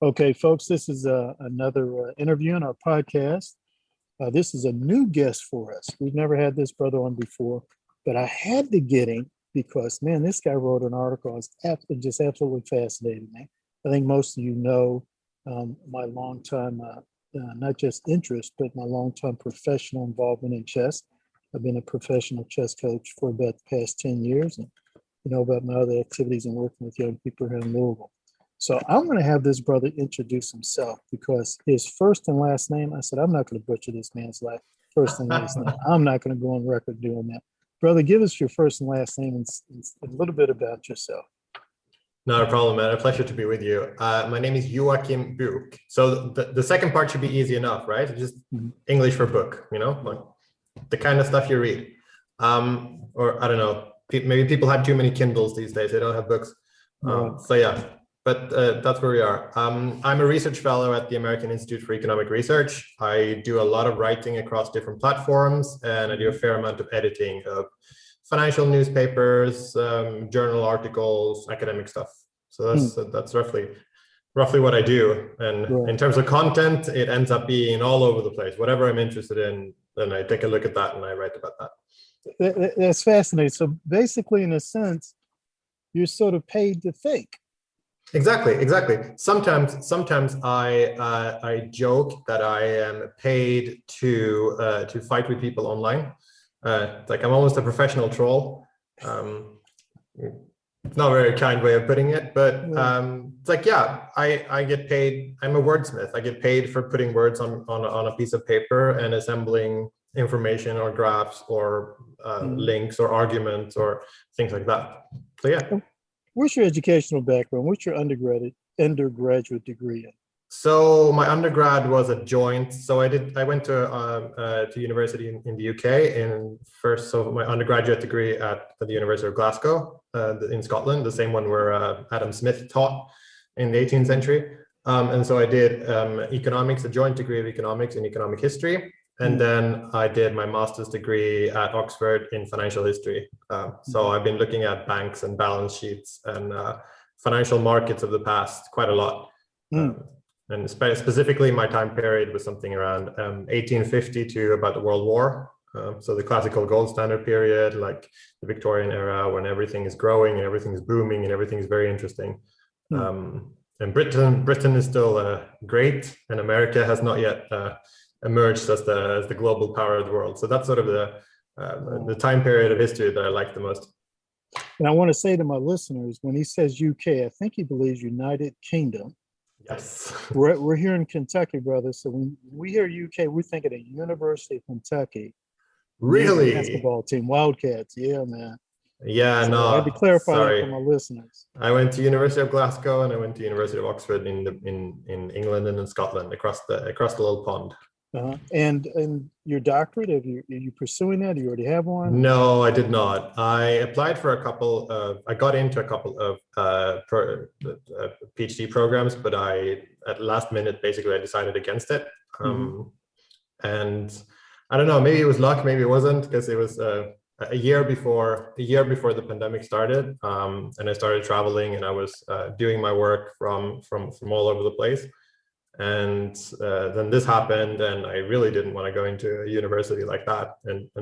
Okay, folks, this is another interview in our podcast. This is a new guest for us. We've never had this brother on before, but I had to get him because, man, this guy wrote an article. It just absolutely fascinated me. I think most of you know my longtime, not just interest, but my longtime professional involvement in chess. I've been a professional chess coach for about the past 10 years, and you know about my other activities and working with young people here in Louisville. So I'm going to have this brother introduce himself because his first and last name, I said, I'm not going to butcher this man's first and last name. I'm not going to go on record doing that. Brother, give us your first and last name and a little bit about yourself. Not a problem, man. A pleasure to be with you. My name is Joakim Book. So the second part should be easy enough, right? Just English for book, like the kind of stuff you read. Or I don't know, maybe people have too many Kindles these days. They don't have books. So yeah. But that's where we are. I'm a research fellow at the American Institute for Economic Research. I do a lot of writing across different platforms, and I do a fair amount of editing of financial newspapers, journal articles, academic stuff. So that's roughly what I do. And in terms of content, it ends up being all over the place. Whatever I'm interested in, then I take a look at that and I write about that. That's fascinating. So basically, in a sense, you're sort of paid to think. Exactly. Sometimes I joke that I am paid to fight with people online. It's like I'm almost a professional troll. It's not a very kind way of putting it, but it's like, yeah, I get paid. I'm a wordsmith. I get paid for putting words on a piece of paper and assembling information or graphs or links or arguments or things like that. So yeah. What's your educational background? What's your undergraduate degree in? So my undergrad was a joint. So I went to university in the UK so my undergraduate degree at the University of Glasgow in Scotland, the same one where Adam Smith taught in the 18th century. And so I did economics, a joint degree of economics and economic history. And then I did my master's degree at Oxford in financial history. So I've been looking at banks and balance sheets and financial markets of the past quite a lot. And specifically, my time period was something around 1850 to about the World War. So the classical gold standard period, like the Victorian era, when everything is growing and everything is booming and everything is very interesting. And Britain is still great, and America has not yet emerged as the global power of the world. So that's sort of the time period of history that I like the most. And I want to say to my listeners, when he says UK, I think he believes United Kingdom. Yes. We're here in Kentucky, brother. So when we hear UK, we're thinking of University of Kentucky. Really? Basketball team, Wildcats. Yeah, man. Yeah, so no. I had to clarify that for my listeners. I went to University of Glasgow and I went to University of Oxford in England and in Scotland across the little pond. And your doctorate, are you pursuing that? Do you already have one? No, I did not. I applied for I got into a couple of PhD programs, but at last minute, basically, I decided against it. And I don't know, maybe it was luck, maybe it wasn't, because it was a year before the pandemic started, and I started traveling, and I was doing my work from all over the place. And then this happened, and I really didn't want to go into a university like that. And I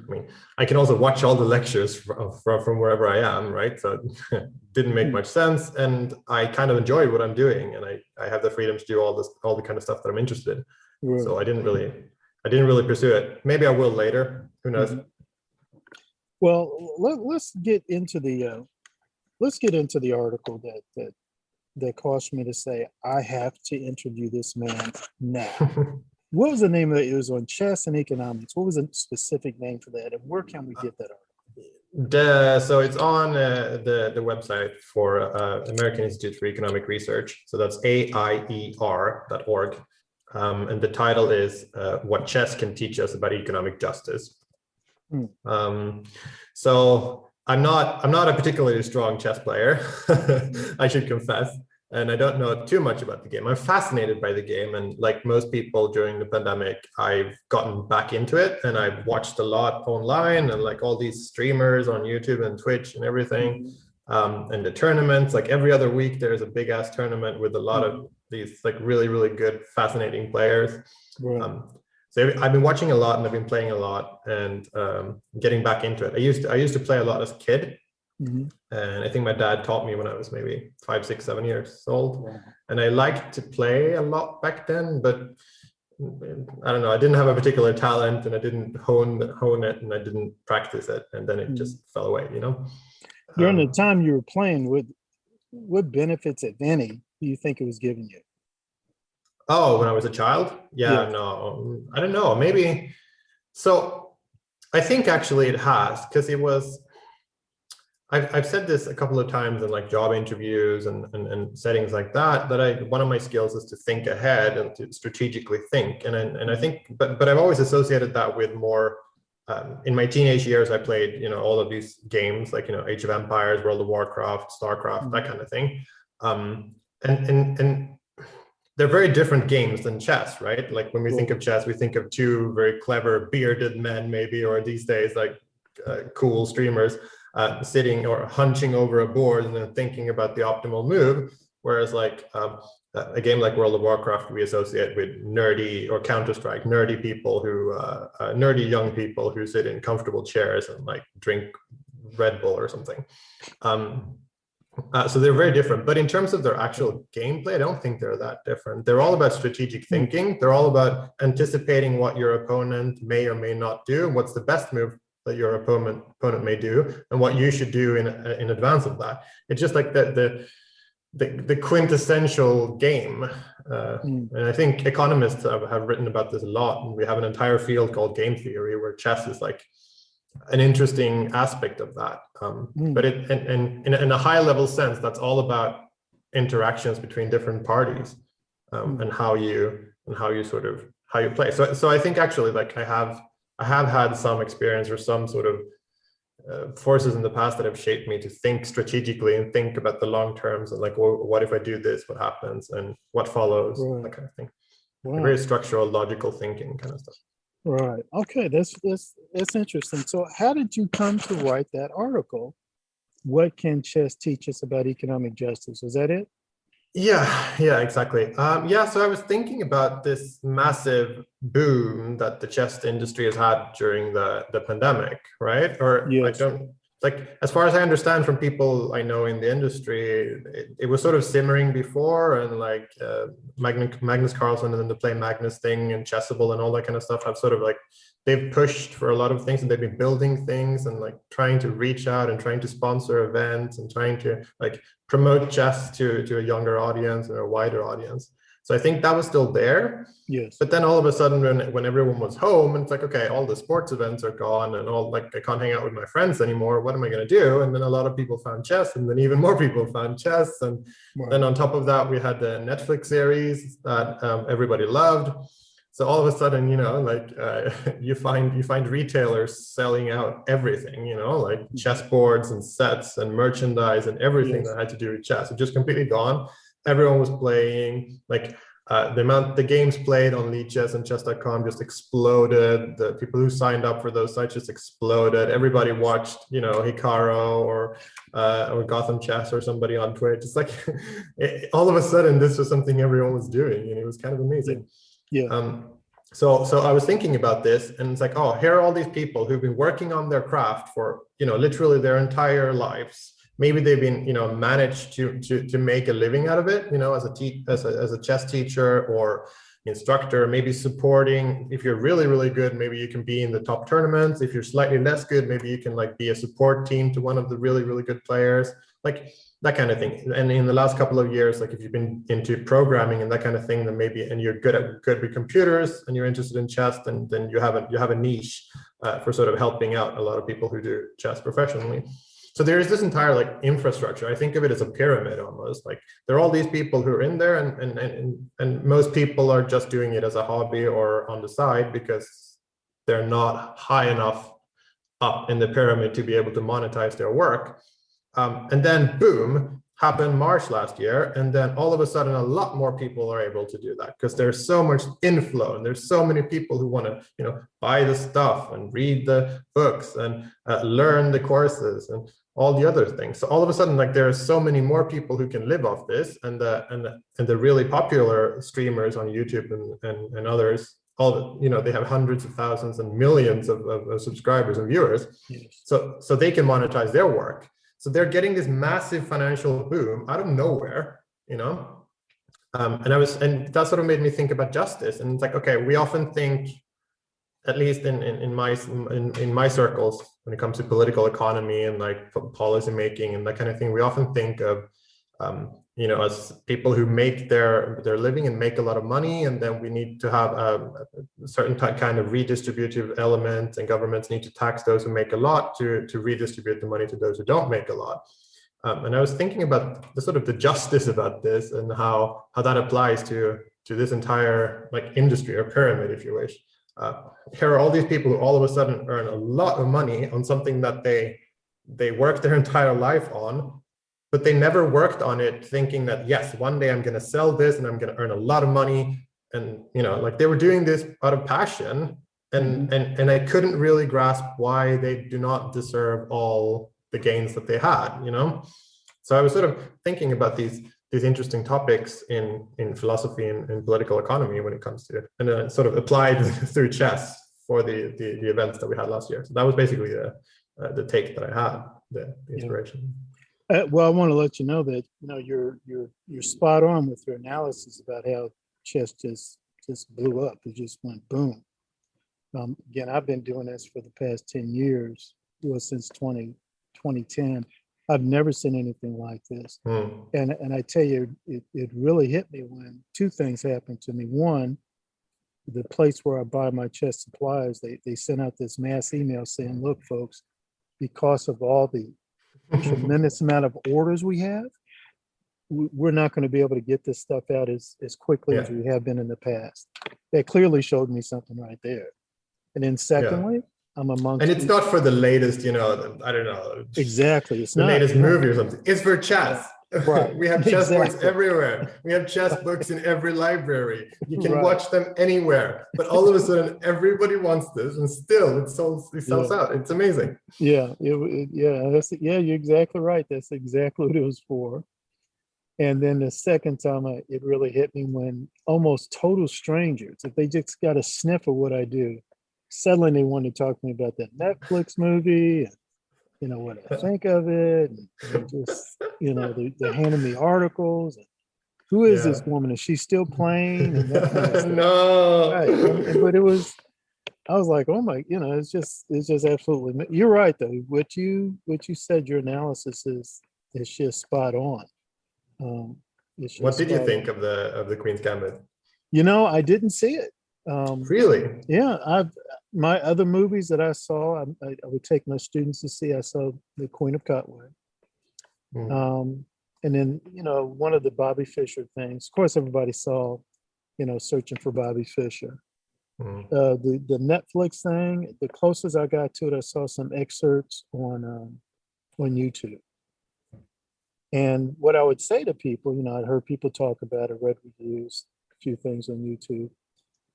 mean, I can also watch all the lectures from wherever I am, right? So it didn't make much sense, and I kind of enjoyed what I'm doing, and I have the freedom to do all the kind of stuff that I'm interested in. So I didn't really pursue it. Maybe I will later. Who knows? Well, let's get into the article that caused me to say, I have to interview this man now. What was the name of it? It was on chess and economics. What was the specific name for that? And where can we get that article? So it's on the website for American Institute for Economic Research. So that's AIER.org. And the title is What Chess Can Teach Us About Economic Justice. So I'm not a particularly strong chess player, I should confess, and I don't know too much about the game. I'm fascinated by the game, and like most people during the pandemic, I've gotten back into it, and I've watched a lot online, and like all these streamers on YouTube and Twitch and everything, and the tournaments. Like every other week, there's a big ass tournament with a lot of these like really, really good, fascinating players. Right. So I've been watching a lot and I've been playing a lot and getting back into it. I used to play a lot as a kid. Mhm. And I think my dad taught me when I was maybe 5, 6, 7 years old. Wow. And I liked to play a lot back then, but I don't know, I didn't have a particular talent and I didn't hone it and I didn't practice it. And then it just fell away, you know? During the time you were playing, what benefits, if any, do you think it was giving you? Oh, when I was a child? Yeah, Yes. no, I don't know. Maybe. So I think actually it has, because it was, I've said this a couple of times in like job interviews and settings like that, one of my skills is to think ahead and to strategically think. And I think, but I've always associated that with more, in my teenage years, I played, you know, all of these games like, you know, Age of Empires, World of Warcraft, StarCraft, that kind of thing. And they're very different games than chess, right? Like when we think of chess, we think of two very clever bearded men, maybe, or these days, like cool streamers sitting or hunching over a board and then thinking about the optimal move. Whereas like a game like World of Warcraft, we associate with nerdy, or Counter-Strike, nerdy people who, nerdy young people who sit in comfortable chairs and like drink Red Bull or something. So they're very different, but in terms of their actual gameplay, I don't think they're that different. They're all about strategic thinking. They're all about anticipating what your opponent may or may not do, and what's the best move that your opponent may do, and what you should do in advance of that. It's just like the quintessential game. And I think economists have written about this a lot, and we have an entire field called game theory, where chess is like an interesting aspect of that. But in a high level sense, that's all about interactions between different parties, and how you play. So I think actually, like I have had some experience or some sort of forces in the past that have shaped me to think strategically and think about the long terms, and like, well, what if I do this, what happens and what follows, that kind of thing. Wow. Very structural, logical thinking kind of stuff. Right. Okay. That's interesting. So how did you come to write that article? What can chess teach us about economic justice? Was that it? Yeah, exactly. So I was thinking about this massive boom that the chess industry has had during the pandemic, right? Or yes. Like, as far as I understand from people I know in the industry, it was sort of simmering before, and like Magnus Carlsen and then the Play Magnus thing and Chessable and all that kind of stuff have sort of like, they've pushed for a lot of things, and they've been building things and like trying to reach out and trying to sponsor events and trying to like promote chess to a younger audience or a wider audience. So I think that was still there. Yes. But then all of a sudden, when everyone was home, and it's like, okay, all the sports events are gone, and all, like, I can't hang out with my friends anymore. What am I going to do? And then a lot of people found chess, and then even more people found chess. And then on top of that, we had the Netflix series that everybody loved. So all of a sudden, you know, like you find retailers selling out everything, you know, like chessboards and sets and merchandise and everything that had to do with chess. It just completely gone. Everyone was playing, like the games played on Lichess and chess.com just exploded. The people who signed up for those sites just exploded. Everybody watched, you know, Hikaru or Gotham Chess or somebody on Twitch. It's like all of a sudden this was something everyone was doing, and it was kind of amazing. So I was thinking about this, and it's like, oh, here are all these people who've been working on their craft for, you know, literally their entire lives. Maybe they've been, you know, managed to make a living out of it, you know, as a chess teacher or instructor, maybe supporting. If you're really, really good, maybe you can be in the top tournaments. If you're slightly less good, maybe you can like be a support team to one of the really, really good players, like that kind of thing. And in the last couple of years, like if you've been into programming and that kind of thing, then maybe, and you're good with computers and you're interested in chess, then you have a niche for sort of helping out a lot of people who do chess professionally. So there is this entire like infrastructure. I think of it as a pyramid almost. Like there are all these people who are in there, and most people are just doing it as a hobby or on the side because they're not high enough up in the pyramid to be able to monetize their work. And then boom, happened March last year, and then all of a sudden a lot more people are able to do that because there's so much inflow, and there's so many people who want to, you know, buy the stuff and read the books and learn the courses and all the other things. So all of a sudden, like there are so many more people who can live off this, and the really popular streamers on YouTube and others, all they have hundreds of thousands and millions of subscribers and viewers. Yes. So they can monetize their work. So they're getting this massive financial boom out of nowhere, and that sort of made me think about justice. And it's like, okay, we often think, at least in my circles, when it comes to political economy and like policy making and that kind of thing, we often think of as people who make their living and make a lot of money, and then we need to have a certain kind of redistributive element, and governments need to tax those who make a lot to redistribute the money to those who don't make a lot. And I was thinking about the justice about this, and how that applies to this entire like industry or pyramid, if you wish. Here are all these people who all of a sudden earn a lot of money on something that they worked their entire life on, but they never worked on it thinking that, yes, one day I'm going to sell this and I'm going to earn a lot of money. And, like they were doing this out of passion, and I couldn't really grasp why they do not deserve all the gains that they had, So I was sort of thinking about these interesting topics in philosophy and political economy when it comes to it, and sort of applied through chess for the events that we had last year. So that was basically the take that I had, the inspiration. Well, I want to let you know that you're spot on with your analysis about how chess just blew up. It just went boom. Again, I've been doing this for the past 10 years, since 2010. I've never seen anything like this. And I tell you, it really hit me when two things happened to me. One, the place where I buy my chess supplies, they sent out this mass email saying, look, folks, because of all the tremendous amount of orders we have, we're not going to be able to get this stuff out as quickly as we have been in the past. That clearly showed me something right there. And then secondly, I'm amongst. And it's not for the latest, I don't know. Exactly. It's the not latest movie or something. It's for chess. Right. We have chess boards everywhere. We have chess books in every library. You can watch them anywhere. But all of a sudden, everybody wants this, and still it sells out. It's amazing. Yeah. You're exactly right. That's exactly what it was for. And then the second time, it really hit me when almost total strangers, if they just got a sniff of what I do, suddenly they wanted to talk to me about that Netflix movie, and what I think of it, and just they're handing me articles. And who is this woman? Is she still playing? And that kind of stuff. No, right. But I was like, oh my, it's just absolutely. You're right though. What you said, your analysis is just spot on. What did you think of the Queen's Gambit? I didn't see it. Really? Yeah, my other movies that I saw, I would take my students to see. I saw The Queen of Cutwood, and then one of the Bobby Fischer things. Of course, everybody saw, Searching for Bobby Fischer. The Netflix thing. The closest I got to it, I saw some excerpts on YouTube. And what I would say to people, I'd heard people talk about it, read reviews, a few things on YouTube.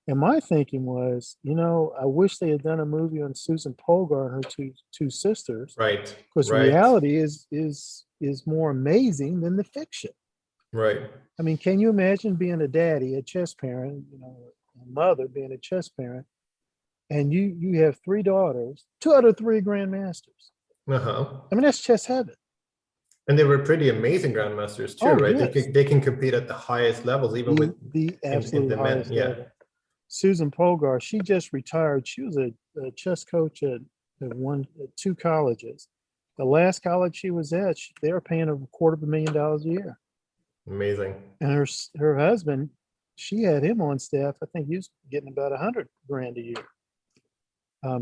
And my thinking was, I wish they had done a movie on Susan Polgar and her two sisters. Right. Because reality is more amazing than the fiction. Right. I mean, can you imagine being a daddy, a chess parent, a mother being a chess parent, and you have 3 daughters, 2 out of 3 grandmasters. I mean, that's chess heaven. And they were pretty amazing grandmasters too, right? Yes. They can compete at the highest levels, even with the absolute highest level. Susan Polgar, she just retired. She was a chess coach at 2 colleges. The last college she was at, they were paying her $250,000 a year. Amazing. And her husband, she had him on staff. I think he was getting about $100,000 a year.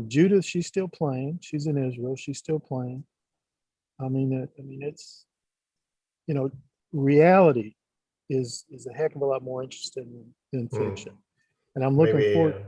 Judith, she's still playing. She's in Israel. She's still playing. I mean, it's, reality is a heck of a lot more interesting than fiction. And I'm looking forward.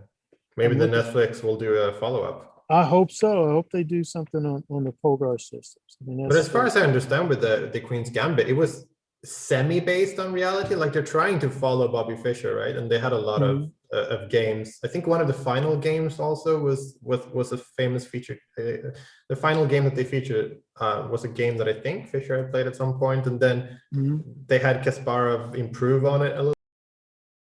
Maybe the Netflix will do a follow-up. I hope so. I hope they do something on the Polgar systems. But as far as I understand with the Queen's Gambit, it was semi-based on reality. Like they're trying to follow Bobby Fischer, right? And they had a lot of games. I think one of the final games also was a famous feature. The final game that they featured was a game that I think Fischer had played at some point, and then Mhm. they had Kasparov improve on it a little.